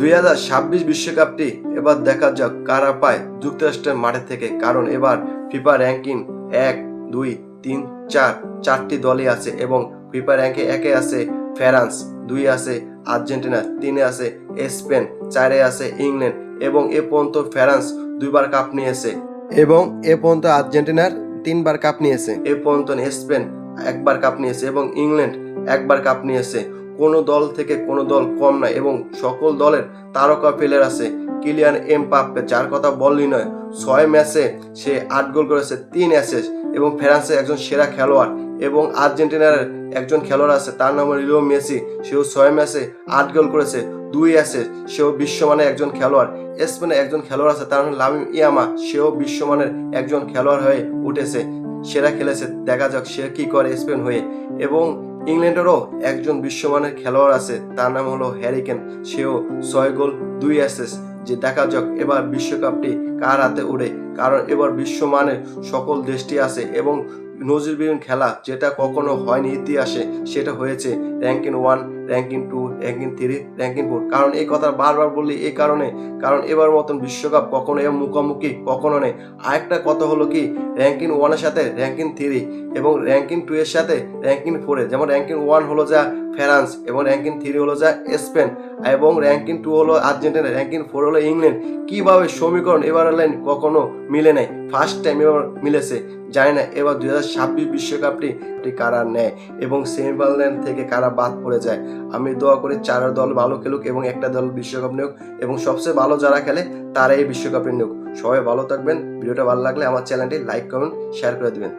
2026 বিশ্বকাপটি এবার দেখা যাক কারা পায় যুক্তরাষ্ট্রের মাঠে থেকে, কারণ এবার ফিফা র্যাঙ্কিং 1, 2, 3, 4 চারটি দলই আছে এবং ফিফা র্যাঙ্কে 1-এ আছে ফ্রান্স, 2-এ আছে আর্জেন্টিনা, 3-এ আছে স্পেন, 4-এ আছে ইংল্যান্ড এবং এ পর্যন্ত ফ্রান্স 2বার কাপ নিয়েছে এবং এ পর্যন্ত আর্জেন্টিনার 3বার কাপ নিয়েছে, এ পর্যন্ত স্পেন 1বার কাপ নিয়েছে এবং ইংল্যান্ড 1বার কাপ নিয়েছে। কোনো দল থেকে কোনো দল কম নয় এবং সকল দলের তারকা প্লেয়ার আছে। কিলিয়ান এমবাপ্পে, যার কথা বললি নয়, 6 ম্যাচে সে 8 গোল করেছে, 3 অ্যাসিস্ট এবং ফ্রান্সের একজন সেরা খেলোয়াড়। এবং আর্জেন্টিনার একজন খেলোয়াড় আছে, তার নাম লিও মেসি, সেও 6 ম্যাচে 8 গোল করেছে, 2 অ্যাসিস্ট, সেও বিশ্বমানের একজন খেলোয়াড়। স্পেনের একজন খেলোয়াড় আছে, তার নাম লামিন ইয়ামাল, সেও বিশ্বমানের একজন খেলোয়াড় হয়ে উঠেছে, সেরা খেলেছে। দেখা যাক সে কি করে স্পেন হয়ে। এবং ইংল্যান্ডেরও একজন বিশ্বমানের খেলোয়াড় আছে, তার নাম হলো হ্যারি কেন, সেও 6 গোল 2 অ্যাসিস্ট। যে দেখা যাক এবার বিশ্বকাপটি কার হাতে উড়ে, কারণ এবার বিশ্বমানের সকল দেশটি আছে এবং নজিরবিহীন খেলা যেটা কখনো হয়নি ইতিহাসে, সেটা হয়েছে র্যাঙ্কিং 1, র্যাঙ্কিং 2, র্যাঙ্কিং 3, র্যাঙ্কিং 4। কারণ এই কথা বারবার বললি এই কারণে, কারণ এবার মতন বিশ্বকাপ কখনো এর মুখোমুখি কখনো নেই। আরেকটা কথা হলো কি, র্যাঙ্কিং 1-এর সাথে র্যাঙ্কিং 3 এবং র্যাঙ্কিং 2 এর সাথে র্যাঙ্কিং 4, যেমন র্যাঙ্কিং 1 হলো যা ফ্রান্স এবং র্যাঙ্কিং 3 হলো যা স্পেন এবং র্যাঙ্কিং 2 হলো আর্জেন্টিনা, র্যাঙ্কিং 4 হলো ইংল্যান্ড। কিভাবে সমীকরণ এবার লাইন কখনো মিলে নাই, ফার্স্ট টাইম এবার মিলেছে। জানি না এবার 2026 বিশ্বকাপটি কারা নেয় এবং সেমিফাইনাল থেকে কারা বাদ পড়ে যায়। আমি দোয়া করি 4 দল ভালো খেলুক এবং একটা দল বিশ্বকাপ নিউক এবং সবচেয়ে ভালো যারা খেলে তারাই বিশ্বকাপে নিউক। সবাই ভালো থাকবেন। ভিডিওটা ভালো লাগলে আমার চ্যানেলটি লাইক, কমেন্ট, শেয়ার করে দিবেন।